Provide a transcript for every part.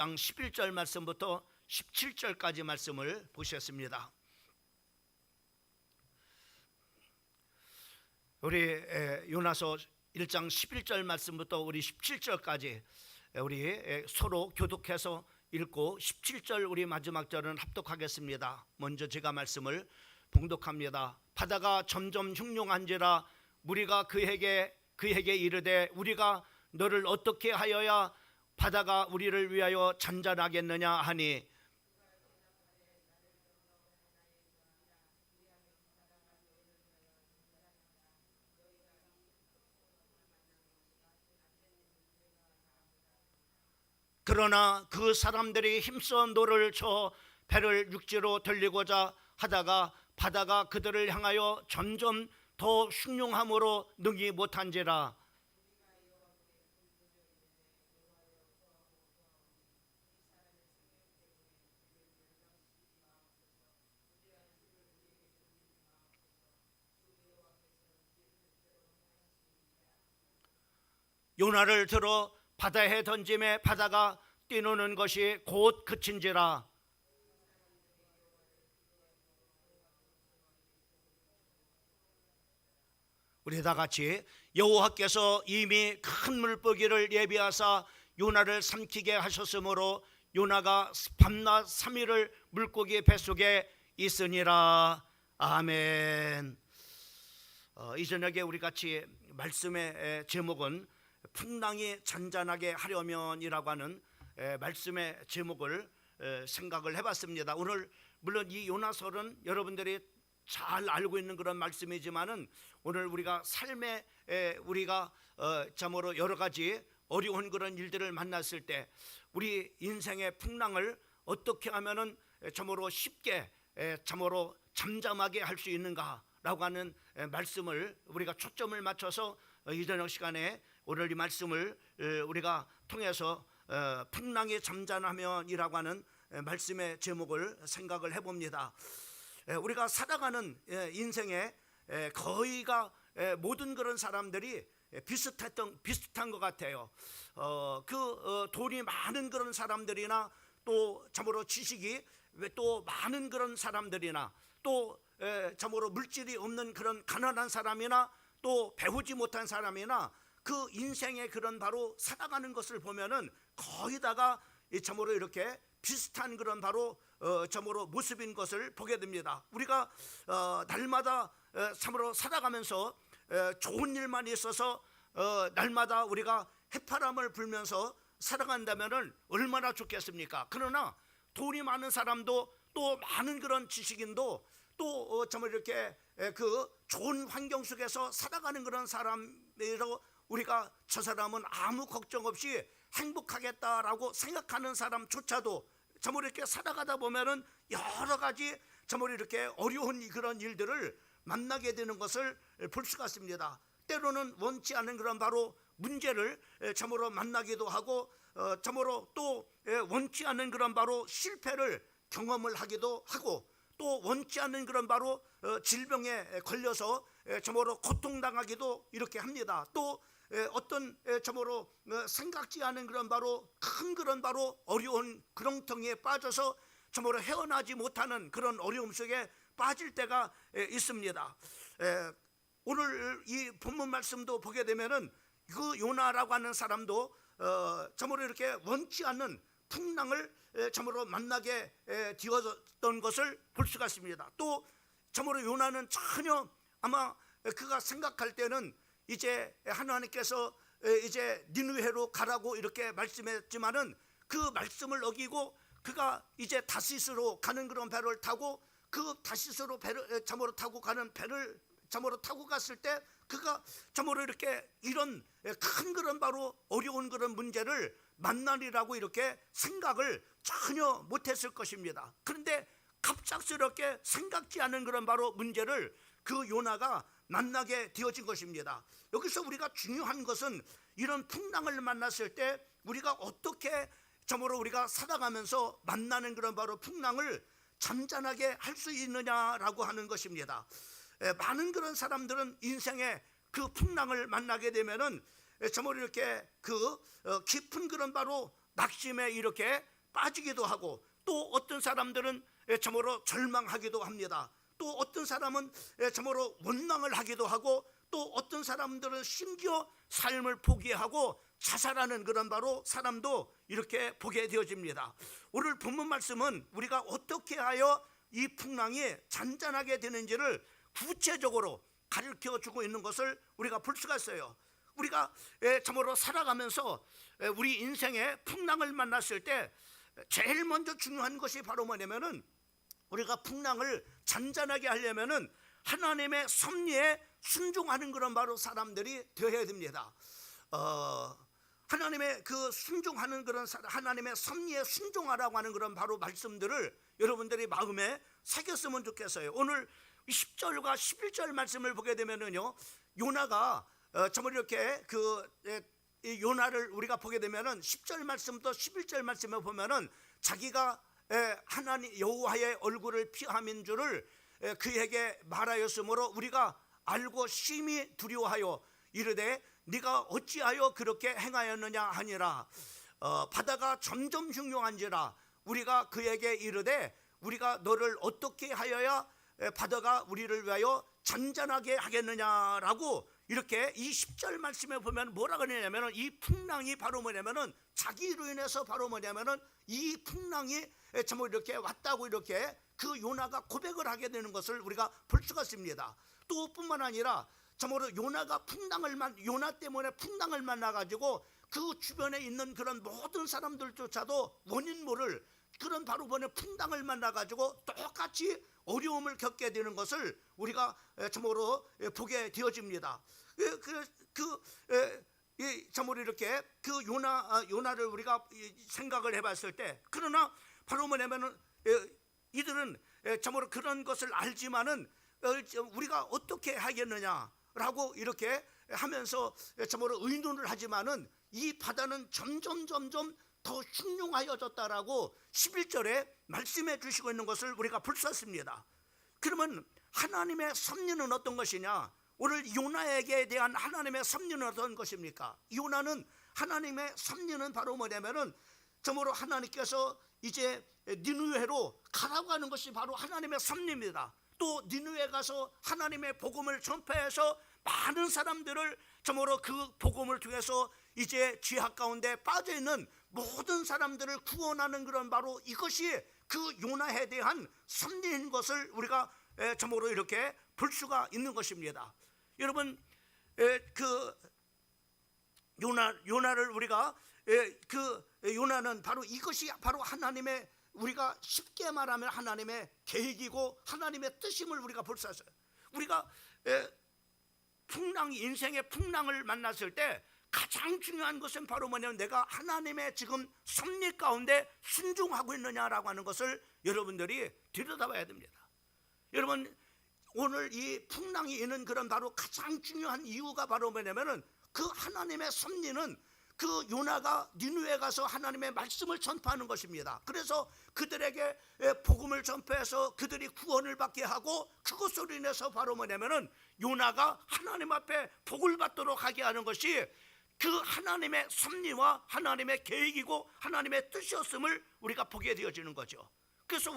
1장 11절 말씀부터 17절까지 말씀을 보셨습니다. 우리 요나서 1장 11절 말씀부터 우리 17절까지 우리 서로 교독해서 읽고 17절 우리 마지막 절은 합독하겠습니다. 먼저 제가 말씀을 봉독합니다. 바다가 점점 흉흉한지라 무리가 그에게 이르되 우리가 너를 어떻게 하여야 바다가 우리를 위하여 잔잔하겠느냐 하니 그러나 그 사람들이 힘써 노를 쳐 배를 육지로 돌리고자 하다가 바다가 그들을 향하여 점점 더 흉흉함으로 능히 못한지라. 요나를 들어 바다에 던짐에 바다가 뛰노는 것이 곧 그친지라. 우리 다 같이 여호와께서 이미 큰 물고기를 예비하사 요나를 삼키게 하셨으므로 요나가 밤낮 3일을 물고기 뱃속에 있으니라. 아멘. 이 저녁에 우리 같이 말씀의 제목은 풍랑이 잔잔하게 하려면이라고 하는 말씀의 제목을 생각을 해봤습니다. 오늘 물론 이 요나설은 여러분들이 잘 알고 있는 그런 말씀이지만은 오늘 우리가 삶에 우리가 참으로 여러 가지 어려운 그런 일들을 만났을 때 우리 인생의 풍랑을 어떻게 하면은 참으로 쉽게 참으로 잠잠하게 할 수 있는가라고 하는 말씀을 우리가 초점을 맞춰서 이 저녁 시간에 오늘 이 말씀을 우리가 통해서 풍랑이 잠잠하면이라고 하는 말씀의 제목을 생각을 해봅니다. 우리가 살아가는 인생에 거의가 모든 그런 사람들이 비슷한 것 같아요. 돈이 많은 그런 사람들이나 또 참으로 지식이 또 많은 그런 사람들이나 또 참으로 물질이 없는 그런 가난한 사람이나 또 배우지 못한 사람이나 그 인생의 그런 바로 살아가는 것을 보면은 거의 다가 참으로 이렇게 비슷한 그런 바로 참으로 모습인 것을 보게 됩니다. 우리가 날마다 참으로 살아가면서 좋은 일만 있어서 날마다 우리가 해파람을 불면서 살아간다면은 얼마나 좋겠습니까? 그러나 돈이 많은 사람도 또 많은 그런 지식인도 또 참으로 이렇게 그 좋은 환경 속에서 살아가는 그런 사람으로 우리가 저 사람은 아무 걱정 없이 행복하겠다라고 생각하는 사람조차도 참으로 이렇게 살아가다 보면은 여러 가지 참으로 이렇게 어려운 그런 일들을 만나게 되는 것을 볼 수가 있습니다. 때로는 원치 않은 그런 바로 문제를 참으로 만나기도 하고 참으로 또 원치 않은 그런 바로 실패를 경험을 하기도 하고 또 원치 않은 그런 바로 질병에 걸려서 참으로 고통당하기도 이렇게 합니다. 또 어떤 참으로 생각지 않은 그런 바로 큰 그런 바로 어려운 구렁텅이에 빠져서 참으로 헤어나지 못하는 그런 어려움 속에 빠질 때가 있습니다. 오늘 이 본문 말씀도 보게 되면은 그 요나라고 하는 사람도 참으로 이렇게 원치 않는 풍랑을 참으로 만나게 되었던 것을 볼 수가 있습니다. 또 참으로 요나는 전혀 아마 그가 생각할 때는 이제 하나님께서 이제 니느웨로 가라고 이렇게 말씀했지만은 그 말씀을 어기고 그가 이제 다시스로 가는 그런 배를 타고 그 다시스로 배를 참으로 타고 가는 배를 참으로 타고 갔을 때 그가 참으로 이렇게 이런 큰 그런 바로 어려운 그런 문제를 만나리라고 이렇게 생각을 전혀 못했을 것입니다. 그런데 갑작스럽게 생각지 않은 그런 바로 문제를 그 요나가 만나게 되어진 것입니다. 여기서 우리가 중요한 것은 이런 풍랑을 만났을 때 우리가 어떻게 참으로 우리가 살아가면서 만나는 그런 바로 풍랑을 잠잠하게 할 수 있느냐라고 하는 것입니다. 많은 그런 사람들은 인생에 그 풍랑을 만나게 되면은 참으로 이렇게 그 깊은 그런 바로 낙심에 이렇게 빠지기도 하고, 또 어떤 사람들은 참으로 절망하기도 합니다. 또 어떤 사람은 참으로 원망을 하기도 하고, 또 어떤 사람들은 심지어 삶을 포기하고 자살하는 그런 바로 사람도 이렇게 보게 되어집니다. 오늘 본문 말씀은 우리가 어떻게 하여 이 풍랑이 잔잔하게 되는지를 구체적으로 가르쳐 주고 있는 것을 우리가 볼 수가 있어요. 우리가 참으로 살아가면서 우리 인생에 풍랑을 만났을 때 제일 먼저 중요한 것이 바로 뭐냐면은, 우리가 풍랑을 잔잔하게 하려면은 하나님의 섭리에 순종하는 그런 바로 사람들이 되어야 됩니다. 하나님의 그 순종하는 그런 하나님의 섭리에 순종하라고 하는 그런 바로 말씀들을 여러분들이 마음에 새겼으면 좋겠어요. 오늘 10절과 11절 말씀을 보게 되면은요, 요나가 정말 이렇게 이 요나를 우리가 보게 되면은 10절 말씀부터 11절 말씀을 보면은 자기가 하나님 여호와의 얼굴을 피함인 줄을 그에게 말하였으므로 우리가 알고 심히 두려워하여 이르되 네가 어찌하여 그렇게 행하였느냐 하니라. 바다가 점점 흉흉한지라 우리가 그에게 이르되 우리가 너를 어떻게 하여야 바다가 우리를 위하여 잔잔하게 하겠느냐라고, 이렇게 이 10절 말씀에 보면 뭐라 그러냐면은, 이 풍랑이 바로 뭐냐면은 자기로 인해서 바로 뭐냐면은 이 풍랑이 참 이렇게 왔다고 이렇게 그 요나가 고백을 하게 되는 것을 우리가 볼 수가 있습니다. 또 뿐만 아니라 참으로 요나 때문에 풍랑을 만나 가지고 그 주변에 있는 그런 모든 사람들조차도 원인 모를 그런 바로 풍랑을 만나 가지고 똑같이 어려움을 겪게 되는 것을 우리가 참으로 보게 되어집니다. 참으로 이렇게 그 요나를 우리가 생각을 해봤을 때, 그러나 바로 뭐냐면은 이들은 참으로 그런 것을 알지만은 우리가 어떻게 하겠느냐라고 이렇게 하면서 참으로 의논을 하지만은 이 바다는 점점 더 흉흉하여졌다라고 11절에 말씀해 주시고 있는 것을 우리가 볼 수 있습니다. 그러면 하나님의 섭리는 어떤 것이냐? 오늘 요나에게 대한 하나님의 섭리는 어떤 것입니까? 요나는 하나님의 섭리는 바로 뭐냐면은 정말로 하나님께서 이제 니느웨로 가라고 하는 것이 바로 하나님의 섭리입니다. 또 니느웨 가서 하나님의 복음을 전파해서 많은 사람들을 정말로 그 복음을 통해서 이제 죄악 가운데 빠져 있는 모든 사람들을 구원하는 그런 바로 이것이 그 요나에 대한 섭리인 것을 우리가 정말로 이렇게 볼 수가 있는 것입니다. 여러분, 그 요나를 우리가 요나는 바로 이것이 바로 하나님의, 우리가 쉽게 말하면 하나님의 계획이고 하나님의 뜻임을 우리가 볼 수 있어요. 우리가 인생의 풍랑을 만났을 때 가장 중요한 것은 바로 뭐냐면 내가 하나님의 지금 섭리 가운데 순종하고 있느냐라고 하는 것을 여러분들이 들여다봐야 됩니다. 여러분, 오늘 이 풍랑이 있는 그런 바로 가장 중요한 이유가 바로 뭐냐면은 그 하나님의 섭리는 그 요나가 니느웨에 가서 하나님의 말씀을 전파하는 것입니다. 그래서 그들에게 복음을 전파해서 그들이 구원을 받게 하고, 그것으로 인해서 바로 뭐냐면은 요나가 하나님 앞에 복을 받도록 하게 하는 것이 그 하나님의 섭리와 하나님의 계획이고 하나님의 뜻이었음을 우리가 보게 되어지는 거죠. 그래서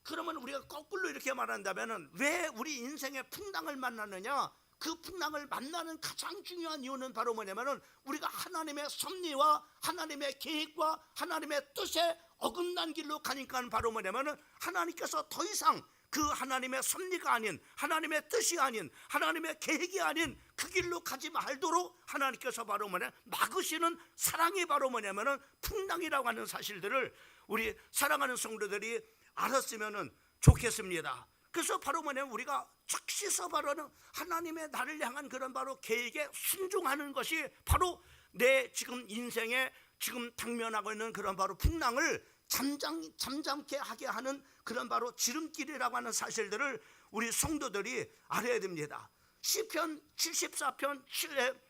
그러면 우리가 거꾸로 이렇게 말한다면은 왜 우리 인생의 풍랑을 만나느냐? 그 풍랑을 만나는 가장 중요한 이유는 바로 뭐냐면은 우리가 하나님의 섭리와 하나님의 계획과 하나님의 뜻에 어긋난 길로 가니까 바로 뭐냐면은 하나님께서 더 이상 그 하나님의 섭리가 아닌, 하나님의 뜻이 아닌, 하나님의 계획이 아닌 그 길로 가지 말도록 하나님께서 바로 막으시는 사랑이 바로 뭐냐면은 풍랑이라고 하는 사실들을 우리 사랑하는 성도들이 알았으면 좋겠습니다. 그래서 바로 우리가 즉시서 바로는 하나님의 나를 향한 그런 바로 계획에 순종하는 것이 바로 내 지금 인생에 지금 당면하고 있는 그런 바로 풍랑을 잠잠케 하게 하는 그런 바로 지름길이라고 하는 사실들을 우리 성도들이 알아야 됩니다. 시편 74편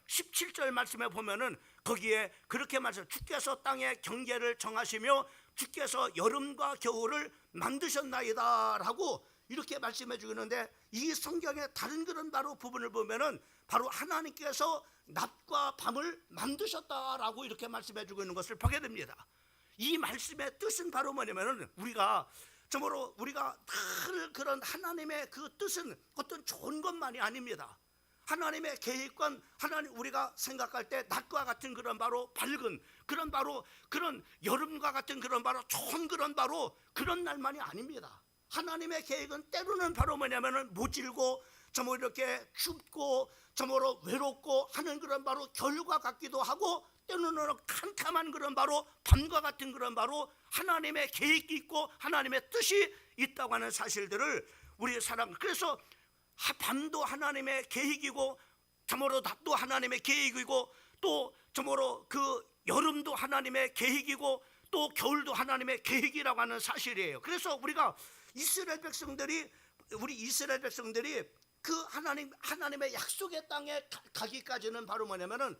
17절 말씀에 보면은 거기에 그렇게 말씀, 주께서 땅의 경계를 정하시며 주께서 여름과 겨울을 만드셨나이다 라고 이렇게 말씀해 주는데, 이 성경의 다른 그런 바로 부분을 보면은 바로 하나님께서 낮과 밤을 만드셨다라고 이렇게 말씀해 주고 있는 것을 보게 됩니다. 이 말씀의 뜻은 바로 뭐냐면은, 우리가 정말로 우리가 늘 그런 하나님의 그 뜻은 어떤 좋은 것만이 아닙니다. 하나님의 계획관, 하나님 우리가 생각할 때 낮과 같은 그런 바로 밝은 그런 바로 그런 여름과 같은 그런 바로 좋은 그런 바로 그런 날만이 아닙니다. 하나님의 계획은 때로는 바로 뭐냐면은 모질고 정말 이렇게 춥고 정말로 외롭고 하는 그런 바로 겨울과 같기도 하고, 때로는 캄캄한 그런 바로 밤과 같은 그런 바로 하나님의 계획이 있고 하나님의 뜻이 있다고 하는 사실들을 우리 사람, 그래서 밤도 하나님의 계획이고 참으로 낮도 하나님의 계획이고 또 참으로 그 여름도 하나님의 계획이고 또 겨울도 하나님의 계획이라고 하는 사실이에요. 그래서 우리가 우리 이스라엘 백성들이 그 하나님의 약속의 땅에 가기까지는 바로 뭐냐면은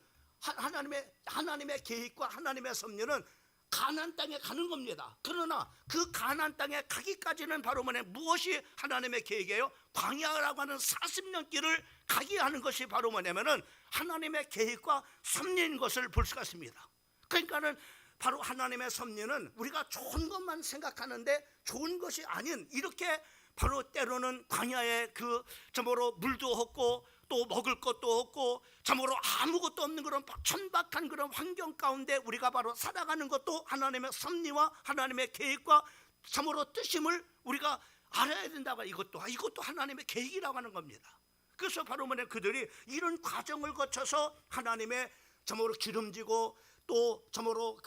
하나님의 계획과 하나님의 섭리는 가나안 땅에 가는 겁니다. 그러나 그 가나안 땅에 가기까지는 바로 무엇이 하나님의 계획이에요? 광야라고 하는 40년 길을 가게 하는 것이 바로 뭐냐면은 하나님의 계획과 섭리인 것을 볼 수가 있습니다. 그러니까는 바로 하나님의 섭리는 우리가 좋은 것만 생각하는데 좋은 것이 아닌, 이렇게 바로 때로는 광야에 그 참으로 물도 없고 또 먹을 것도 없고 참으로 아무것도 없는 그런 천박한 그런 환경 가운데 우리가 바로 살아가는 것도 하나님의 섭리와 하나님의 계획과 참으로 뜻임을 우리가 알아야 된다고. 이것도 하나님의 계획이라고 하는 겁니다. 그래서 바로 그들이 이런 과정을 거쳐서 하나님의 참으로 기름지고 또 참으로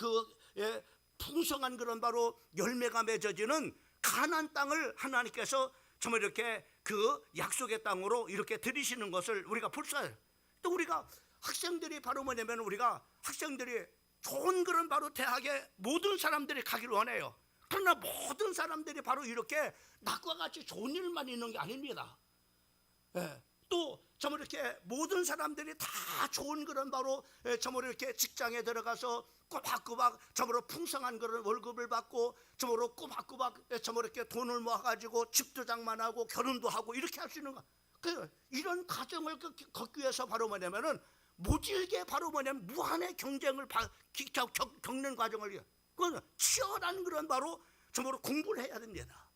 풍성한 그런 바로 열매가 맺어지는 가나안 땅을 하나님께서 정말 이렇게 그 약속의 땅으로 이렇게 들이시는 것을 우리가 볼 수 있어요. 또 우리가 학생들이 바로 뭐냐면, 우리가 학생들이 좋은 그런 바로 대학에 모든 사람들이 가기를 원해요. 그러나 모든 사람들이 바로 이렇게 낮과 같이 좋은 일만 있는 게 아닙니다. 또 정말 이렇게 모든 사람들이 다 좋은 그런 바로 정말 이렇게 직장에 들어가서 꼬박꼬박 정말로 풍성한 그런 월급을 받고 정말로 꼬박꼬박 정말 이렇게 돈을 모아가지고 집도 장만하고 결혼도 하고 이렇게 할 수 있는 거. 이런 과정을 걷기 위해서 바로 뭐냐면은 모질게 바로 뭐냐면 무한의 경쟁을 겪는 과정을, 그건 치열한 그런 바로 정말로 공부를 해야 됩니다.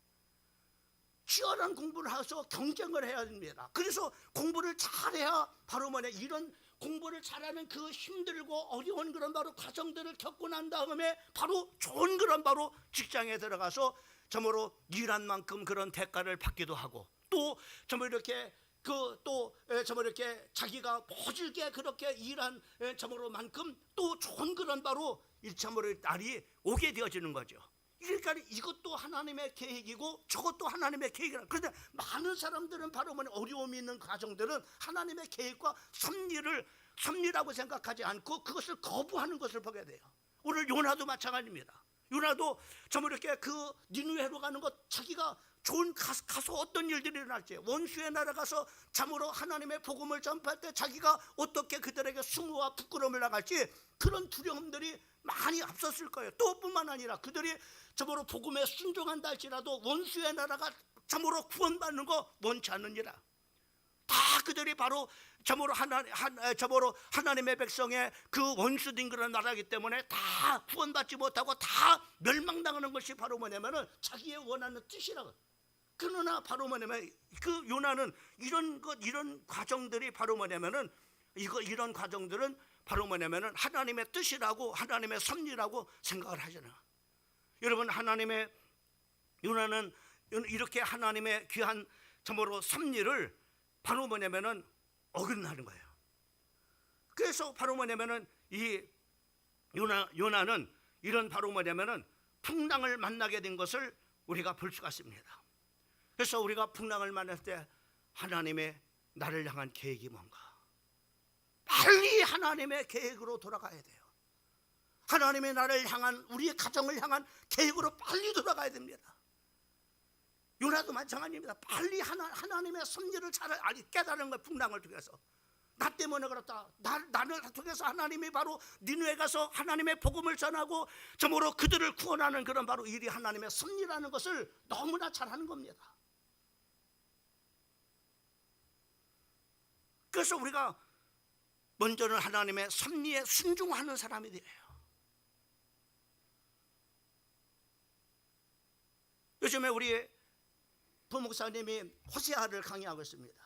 치열한 공부를 해서 경쟁을 해야 됩니다. 그래서 공부를 잘해야 바로 이런 공부를 잘하는 그 힘들고 어려운 그런 바로 과정들을 겪고 난 다음에 바로 좋은 그런 바로 직장에 들어가서 정말로 일한 만큼 그런 대가를 받기도 하고, 또 정말 이렇게 정말 이렇게 자기가 모질게 그렇게 일한 정말로 만큼 또 좋은 그런 바로 참으로 날이 오게 되어지는 거죠. 그러니까 이것도 하나님의 계획이고 저것도 하나님의 계획이라. 그런데 많은 사람들은 바로 어려움이 있는 과정들은 하나님의 계획과 섭리라고 생각하지 않고 그것을 거부하는 것을 보게 돼요. 오늘 요나도 마찬가지입니다. 요나도 정말 이렇게 그 니느웨로 가는 것, 자기가 좋은 가서 어떤 일들이 일어날지, 원수의 나라 가서 참으로 하나님의 복음을 전파할 때 자기가 어떻게 그들에게 수모와 부끄러움을 나갈지 그런 두려움들이 많이 앞섰을 거예요. 또 뿐만 아니라 그들이 참으로 복음에 순종한다 할지라도 원수의 나라가 참으로 구원받는 거 원치 않느니라. 다 그들이 바로 참으로 하나님의 백성의 그 원수된 그런 나라이기 때문에 다 구원받지 못하고 다 멸망당하는 것이 바로 뭐냐면은 자기의 원하는 뜻이라고. 그러나 바로 뭐냐면 그 요나는 이런 과정들이 바로 뭐냐면은 이런 과정들은 바로 뭐냐면은 하나님의 뜻이라고 하나님의 섭리라고 생각을 하잖아요. 여러분, 요나는 이렇게 하나님의 귀한 참으로 섭리를 바로 뭐냐면은 어긋나는 거예요. 그래서 바로 뭐냐면은 이 요나는 이런 바로 뭐냐면은 풍랑을 만나게 된 것을 우리가 볼 수가 있습니다. 그래서 우리가 풍랑을 만날 때 하나님의 나를 향한 계획이 뭔가, 빨리 하나님의 계획으로 돌아가야 돼요. 하나님의 나를 향한, 우리의 가정을 향한 계획으로 빨리 돌아가야 됩니다. 요나도 마찬가지입니다. 빨리 하나님의 섭리를 잘 깨달은 거예요. 풍랑을 통해서. 나 때문에 그렇다. 나를 통해서 하나님이 바로 니느웨 가서 하나님의 복음을 전하고 정말로 그들을 구원하는 그런 바로 일이 하나님의 섭리라는 것을 너무나 잘하는 겁니다. 그래서 우리가 먼저는 하나님의 섭리에 순종하는 사람이 돼요. 요즘에 우리 부목사님이 호세아를 강의하고 있습니다.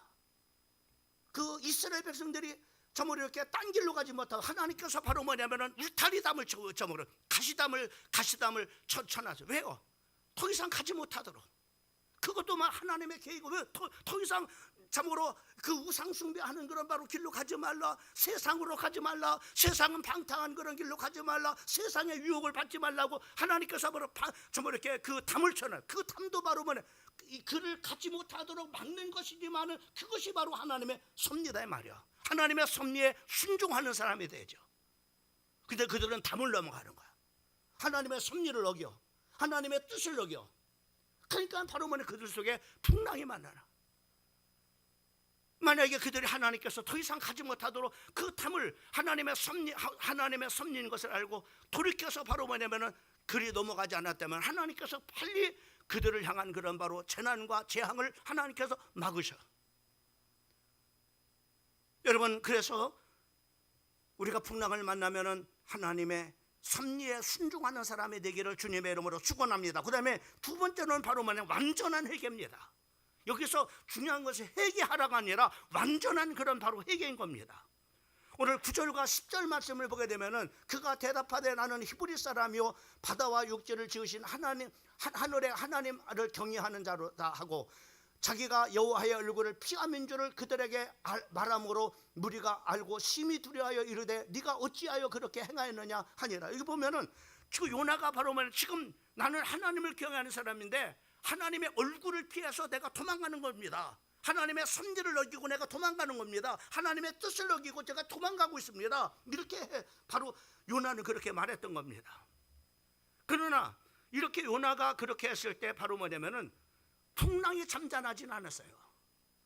그 이스라엘 백성들이 정말 이렇게 딴 길로 가지 못하고 하나님께서 바로 뭐냐면은 울타리담을 저물어 가시담을 쳐놨어요. 왜요? 더 이상 가지 못하도록. 그것도 막 하나님의 계획이고, 왜 더 이상 참으로 그 우상 숭배하는 그런 바로 길로 가지 말라, 세상으로 가지 말라, 세상은 방탕한 그런 길로 가지 말라, 세상의 유혹을 받지 말라고 하나님께서 바로 정말 이렇게 그 담을 쳐놔요. 그 담도 바로 뭐냐, 이 그를 가지 못하도록 막는 것이지만은 그것이 바로 하나님의 섭리다 이 말이야. 하나님의 섭리에 순종하는 사람이 되죠. 근데 그들은 담을 넘어가는 거야. 하나님의 섭리를 어겨, 하나님의 뜻을 어겨. 그러니까 바로 뭐냐, 그들 속에 풍랑이 만나나. 만약에 그들이 하나님께서 더 이상 가지 못하도록 그 담을 하나님의 섭리인 것을 알고 돌이켜서 바로 뭐냐면은 그리 넘어가지 않았다면 하나님께서 빨리 그들을 향한 그런 바로 재난과 재앙을 하나님께서 막으셔. 여러분, 그래서 우리가 풍랑을 만나면은 하나님의 섭리에 순종하는 사람이 되기를 주님의 이름으로 축원합니다. 그 다음에 두 번째는 바로 뭐냐, 완전한 회개입니다. 여기서 중요한 것은 회개하라가 아니라 완전한 그런 바로 회개인 겁니다. 오늘 9절과 10절 말씀을 보게 되면은 그가 대답하되 나는 히브리 사람이요 바다와 육지를 지으신 하나님, 하늘의 하나님을 경외하는 자로다 하고, 자기가 여호와의 얼굴을 피함인 줄을 그들에게 말함으로 무리가 알고 심히 두려워하여 이르되 네가 어찌하여 그렇게 행하였느냐 하니라. 여기 보면은 지금 요나가 바로 지금 나는 하나님을 경외하는 사람인데 하나님의 얼굴을 피해서 내가 도망가는 겁니다. 하나님의 섭리를 어기고 내가 도망가는 겁니다. 하나님의 뜻을 어기고 제가 도망가고 있습니다. 이렇게 바로 요나는 그렇게 말했던 겁니다. 그러나 이렇게 요나가 그렇게 했을 때 바로 뭐냐면은 풍랑이 잠잠하진 않았어요.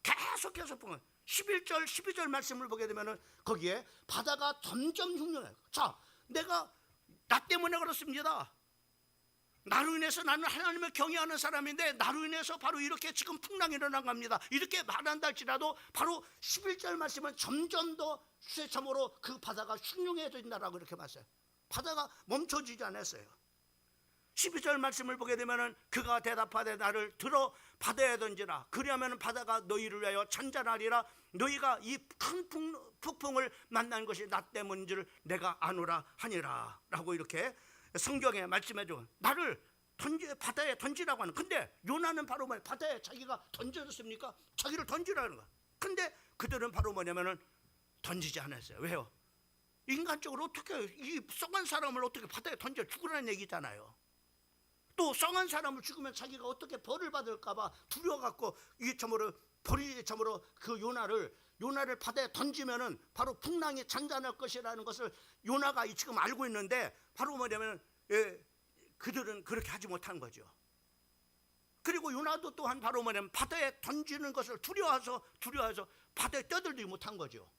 계속해서 11절 12절 말씀을 보게 되면은 거기에 바다가 점점 흉흉해요. 자, 내가 나 때문에 그렇습니다. 나로 인해서 나는 하나님을 경외하는 사람인데 나로 인해서 바로 이렇게 지금 풍랑이 일어난 겁니다. 이렇게 말한다 할지라도 바로 11절 말씀은 점점 더 쇠참으로 그 바다가 흉흉해진다라고 이렇게 말했어요. 바다가 멈춰지지 않았어요. 12절 말씀을 보게 되면은 그가 대답하되 나를 들어 바다에 던지라. 그리하면 바다가 너희를 위하여 잔잔하리라. 너희가 이 큰 폭풍을 만난 것이 나 때문인 줄 내가 아노라 하니라 라고 이렇게 성경에 말씀해줘. 나를 바다에 던지라고 하는. 근데 요나는 바로 바다에 자기가 던져졌습니까? 자기를 던지라는 거야. 근데 그들은 바로 뭐냐면은 던지지 않았어요. 왜요? 인간적으로 어떻게 이 썩은 사람을 어떻게 바다에 던져 죽으라는 얘기잖아요. 또 썩은 사람을 죽으면 자기가 어떻게 벌을 받을까봐 두려워갖고 이 참으로 그 요나를 바다에 던지면은 바로 풍랑이 잔잔할 것이라는 것을 요나가 지금 알고 있는데 바로 뭐냐면 그들은 그렇게 하지 못한 거죠. 그리고 요나도 또한 바로 뭐냐면 바다에 던지는 것을 두려워해서 바다에 떠들지 못한 거죠.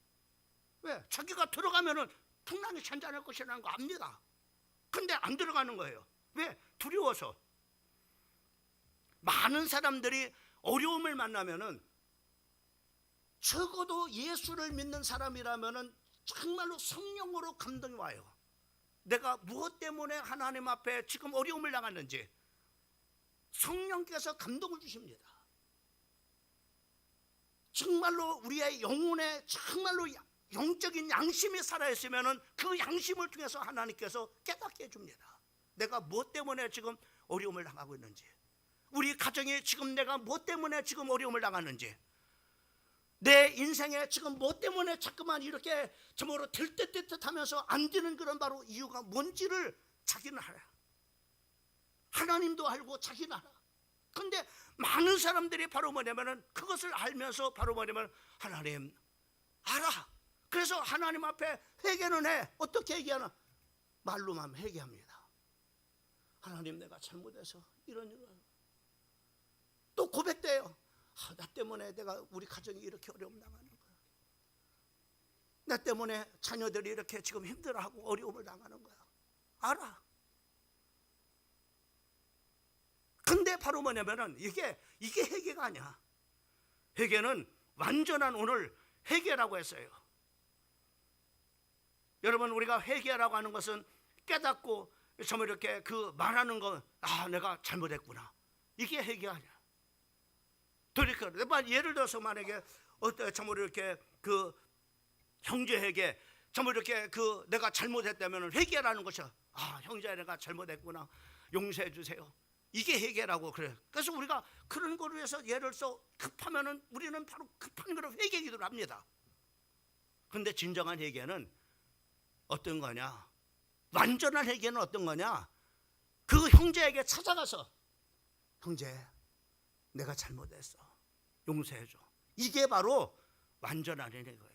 왜? 자기가 들어가면은 풍랑이 잔잔할 것이라는 거 압니다. 근데 안 들어가는 거예요. 왜? 두려워서. 많은 사람들이 어려움을 만나면은 적어도 예수를 믿는 사람이라면은 정말로 성령으로 감동이 와요. 내가 무엇 때문에 하나님 앞에 지금 어려움을 당하는지 성령께서 감동을 주십니다. 정말로 우리의 영혼에 정말로 영적인 양심이 살아있으면은 그 양심을 통해서 하나님께서 깨닫게 해줍니다. 내가 무엇 때문에 지금 어려움을 당하고 있는지, 우리 가정이 지금 내가 무엇 때문에 지금 어려움을 당하는지, 내 인생에 지금 무엇 때문에 자꾸만 이렇게 정말로 들뜻 하면서 안 되는 그런 바로 이유가 뭔지를 자기는 알아. 하나님도 알고 자기는 알아. 근데 많은 사람들이 바로 뭐냐면은 그것을 알면서 바로 뭐냐면 하나님 알아. 그래서 하나님 앞에 회개는 해. 어떻게 회개하나? 말로만 회개합니다. 하나님 내가 잘못해서 이런 또 고백돼요. 나 때문에 우리 가정이 이렇게 어려움 당하는 거야. 나 때문에 자녀들이 이렇게 지금 힘들어하고 어려움을 당하는 거야. 알아. 근데 바로 뭐냐면은 이게 회개가 아니야. 회개는 완전한 오늘 회개라고 했어요. 여러분, 우리가 회개라고 하는 것은 깨닫고 정말 이렇게 그 말하는 거, 내가 잘못했구나, 이게 회개 아니야. 돌이켜. 예를 들어서 만약에 정말 이렇게 그 형제에게 정말 이렇게 그 내가 잘못했다면 회개라는 것이야. 형제, 내가 잘못했구나, 용서해 주세요. 이게 회개라고 그래. 그래서 우리가 그런 거로 해서 예를 들어서 급하면은 우리는 바로 급한 거로 회개 기도를 합니다. 그런데 진정한 회개는 어떤 거냐? 완전한 회개는 어떤 거냐? 그 형제에게 찾아가서, 형제, 내가 잘못했어, 용서해줘. 이게 바로 완전한 회개예요.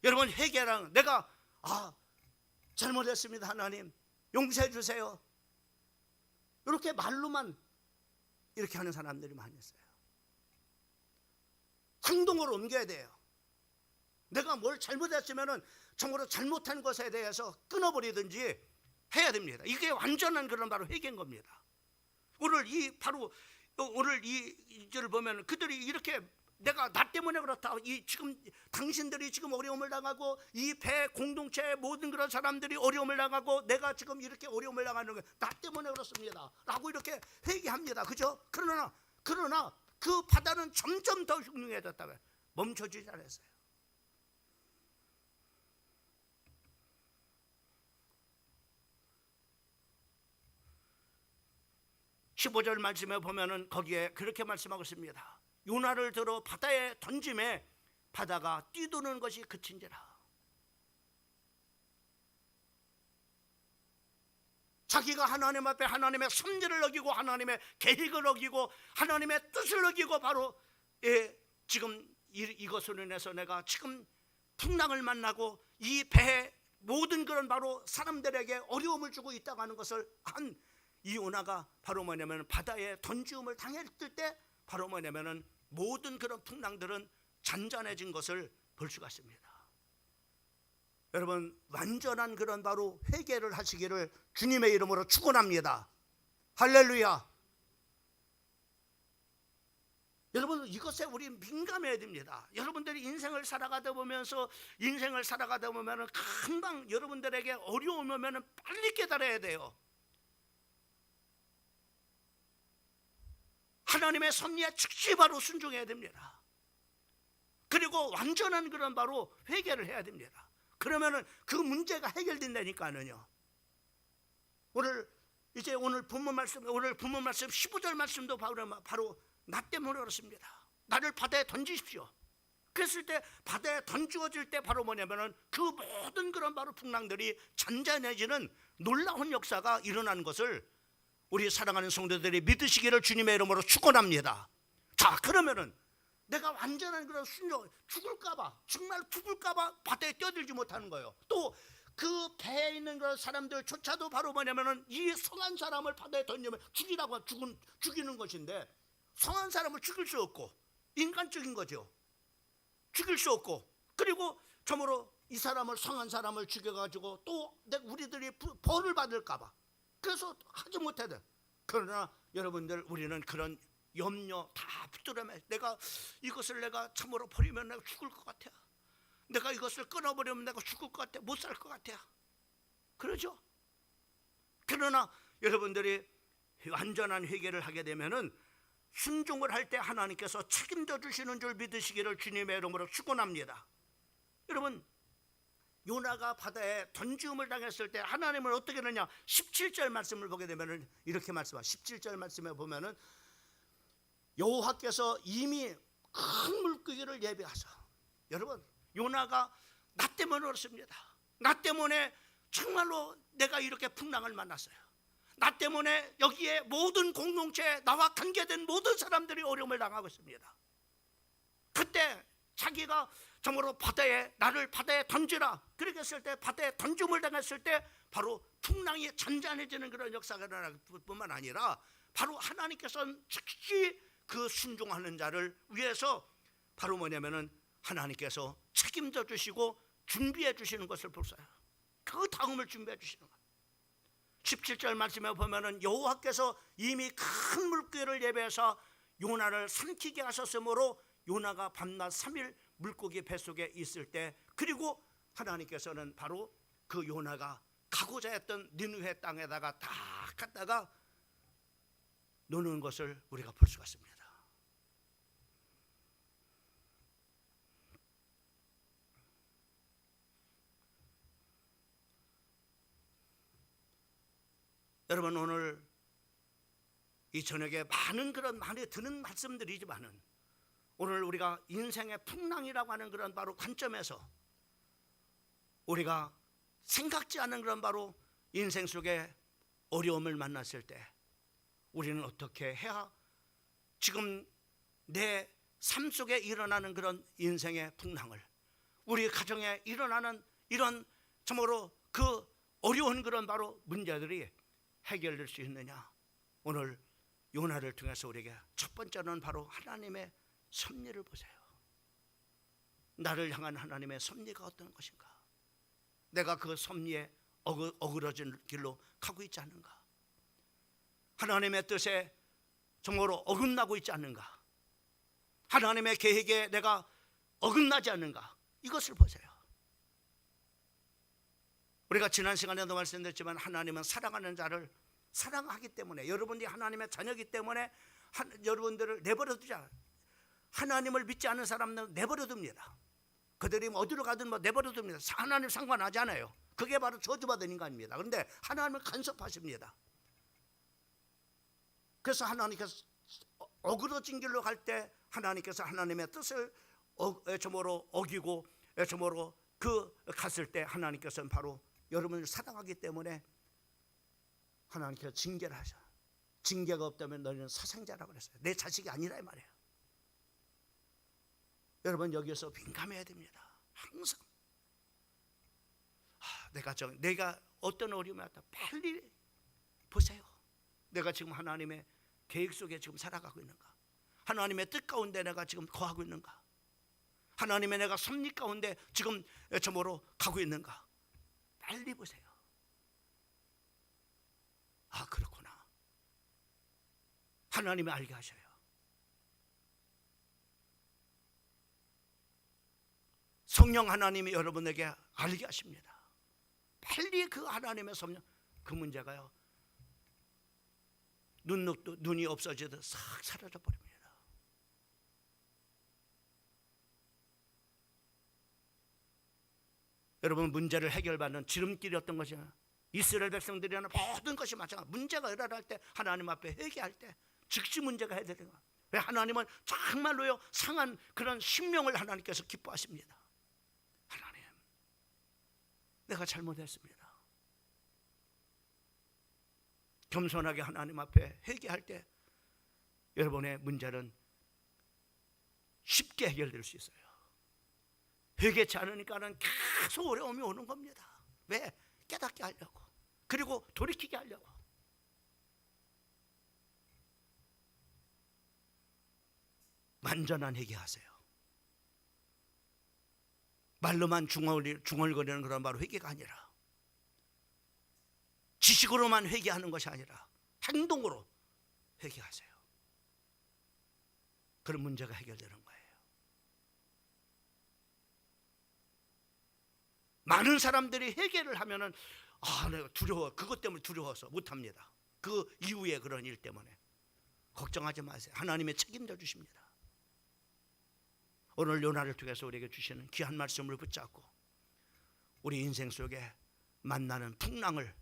여러분, 회개랑 내가 잘못했습니다, 하나님 용서해 주세요, 이렇게 말로만 이렇게 하는 사람들이 많이 있어요. 행동으로 옮겨야 돼요. 내가 뭘 잘못했으면 정말로 잘못한 것에 대해서 끊어버리든지 해야 됩니다. 이게 완전한 그런 바로 회개인 겁니다. 오늘 이 절을 보면 그들이 이렇게, 내가 나 때문에 그렇다, 지금 당신들이 지금 어려움을 당하고 이 배 공동체의 모든 그런 사람들이 어려움을 당하고 내가 지금 이렇게 어려움을 당하는 게 나 때문에 그렇습니다 라고 이렇게 회개합니다. 그죠? 그러나 그 바다는 점점 더 흉흉해졌다가 멈춰지지 않았어요. (15절) 말씀에 보면은 거기에 그렇게 말씀하고 있습니다. 요나를 들어 바다에 던짐에 바다가 뛰도는 것이 그친지라. 자기가 하나님 앞에 하나님의 섭리를 어기고 하나님의 계획을 어기고 하나님의 뜻을 어기고 바로 지금 이것으로 인해서 내가 지금 풍랑을 만나고 이 배에 모든 그런 바로 사람들에게 어려움을 주고 있다고 하는 것을 한 이 요나가 바로 뭐냐면 바다에 던지움을 당했을 때 바로 뭐냐면은 모든 그런 풍랑들은 잔잔해진 것을 볼 수가 있습니다. 여러분, 완전한 그런 바로 회개를 하시기를 주님의 이름으로 축원합니다. 할렐루야. 여러분, 이것에 우리 민감해야 됩니다. 여러분들이 인생을 살아가다 보면서 금방 여러분들에게 어려움이 오면 빨리 깨달아야 돼요. 하나님의 섭리에 즉시 바로 순종해야 됩니다. 그리고 완전한 그런 바로 회개를 해야 됩니다. 그러면은 그 문제가 해결된다니까요. 오늘 본문 말씀 15절 말씀도 바로 나 때문에 그렇습니다. 나를 바다에 던지십시오. 그랬을 때 바다에 던지어질 때 바로 뭐냐면은 그 모든 그런 바로 풍랑들이 잔잔해지는 놀라운 역사가 일어나는 것을 우리 사랑하는 성도들이 믿으시기를 주님의 이름으로 축원합니다. 자, 그러면은 내가 완전한 그런 순종, 정말 죽을까봐 바다에 뛰어들지 못하는 거예요. 또 그 배에 있는 그런 사람들조차도 바로 뭐냐면은 이 성한 사람을 바다에 던지면 죽이는 것인데, 성한 사람을 죽일 수 없고 인간적인 거죠. 죽일 수 없고, 그리고 참으로 이 사람을, 성한 사람을 죽여가지고 또 우리들이 벌을 받을까봐 그래서 하지 못하든. 그러나 여러분들, 우리는 그런 염려 다 붙들어매. 이것을 내가 참으로 버리면 내가 죽을 것 같아. 내가 이것을 끊어버리면 내가 죽을 것 같아. 못 살 것 같아. 그러죠? 그러나 여러분들이 완전한 회개를 하게 되면은 순종을 할 때 하나님께서 책임져 주시는 줄 믿으시기를 주님의 이름으로 축원합니다. 여러분, 요나가 바다에 던지움을 당했을 때 하나님은 어떻게 하느냐? 17절 말씀을 보게 되면은 이렇게 말씀합니다. 17절 말씀에 보면은 여호와께서 이미 큰 물고기를 예비하사. 여러분, 요나가 나 때문에 그렇습니다. 나 때문에 정말로 내가 이렇게 풍랑을 만났어요. 나 때문에 여기에 모든 공동체에 나와 관계된 모든 사람들이 어려움을 당하고 있습니다. 그때 자기가 정말로 나를 바다에 던지라 그렇게 했을 때, 바다에 던짐을 당했을 때 바로 풍랑이 잔잔해지는 그런 역사가 일어날 뿐만 아니라 바로 하나님께서는 즉시 그 순종하는 자를 위해서 바로 뭐냐면은 하나님께서 책임져 주시고 준비해 주시는 것을 보세요. 그 다음을 준비해 주시는 거예요. 17절 말씀에 보면은 여호와께서 이미 큰 물고기를 예배해서 요나를 삼키게 하셨으므로 요나가 밤낮 3일 물고기 뱃속에 있을 때, 그리고 하나님께서는 바로 그 요나가 가고자 했던 니느웨 땅에다가 다 갖다가 놓는 것을 우리가 볼 수가 있습니다. 여러분, 오늘 이 저녁에 많이 드는 말씀들이지만은 오늘 우리가 인생의 풍랑이라고 하는 그런 바로 관점에서 우리가 생각지 않은 그런 바로 인생 속에 어려움을 만났을 때 우리는 어떻게 해야 지금 내 삶 속에 일어나는 그런 인생의 풍랑을, 우리 가정에 일어나는 이런 참으로 그 어려운 그런 바로 문제들이 해결될 수 있느냐. 오늘 요나를 통해서 우리에게 첫 번째는 바로 하나님의 섭리를 보세요. 나를 향한 하나님의 섭리가 어떤 것인가? 내가 그 섭리에 어그러진 길로 가고 있지 않는가? 하나님의 뜻에 정말로 어긋나고 있지 않는가? 하나님의 계획에 내가 어긋나지 않는가? 이것을 보세요. 우리가 지난 시간에도 말씀드렸지만 하나님은 사랑하는 자를 사랑하기 때문에, 여러분이 하나님의 자녀이기 때문에 여러분들을 내버려 두지 않아요. 하나님을 믿지 않는 사람들은 내버려 둡니다. 그들이 어디로 가든 내버려 둡니다. 하나님 상관하지 않아요. 그게 바로 저주받은 인간입니다. 그런데 하나님은 간섭하십니다. 그래서 하나님께서 어그러진 길로 갈 때 하나님께서 하나님의 뜻을 저모로 어기고 저모로 갔을 때 하나님께서는 바로 여러분을 사랑하기 때문에 하나님께서 징계를 하셔. 징계가 없다면 너희는 사생자라고 그랬어요. 내 자식이 아니라 이 말이에요. 여러분, 여기서 민감해야 됩니다. 항상 내가 어떤 어려움이 왔다, 빨리 보세요. 내가 지금 하나님의 계획 속에 지금 살아가고 있는가? 하나님의 뜻 가운데 내가 지금 거하고 있는가? 하나님의 내가 섭리 가운데 지금 저모로 가고 있는가? 빨리 보세요. 그렇구나. 하나님이 알게 하셔요. 성령 하나님이 여러분에게 알게 하십니다. 빨리 그 하나님의 섭리, 그 문제가요, 눈이 없어지듯 싹 사라져 버립니다. 여러분, 문제를 해결받는 지름길이었던 것이야. 이스라엘 백성들이 하는 모든 것이 마찬가지. 문제가 일어날 때 하나님 앞에 회개할 때 즉시 문제가 해결되는 거야. 왜? 하나님은 정말로요 상한 그런 심령을 하나님께서 기뻐하십니다. 하나님, 내가 잘못했습니다. 겸손하게 하나님 앞에 회개할 때 여러분의 문제는 쉽게 해결될 수 있어요. 회개치 않으니까는 계속 어려움이 오는 겁니다. 왜? 깨닫게 하려고, 그리고 돌이키게 하려고. 완전한 회개하세요. 말로만 중얼거리는 그런 바로 회개가 아니라, 지식으로만 회개하는 것이 아니라 행동으로 회개하세요. 그런 문제가 해결되는 거예요. 많은 사람들이 회개를 하면은 내가 두려워, 그것 때문에 두려워서 못합니다. 그 이후에 그런 일 때문에. 걱정하지 마세요. 하나님의 책임져 주십니다. 오늘 요나를 통해서 우리에게 주시는 귀한 말씀을 붙잡고 우리 인생 속에 만나는 풍랑을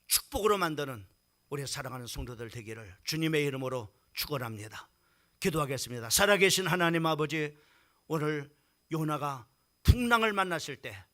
축복으로 만드는 우리 사랑하는 성도들 되기를 주님의 이름으로 축원합니다. 기도하겠습니다. 살아계신 하나님 아버지, 오늘 요나가 풍랑을 만났을 때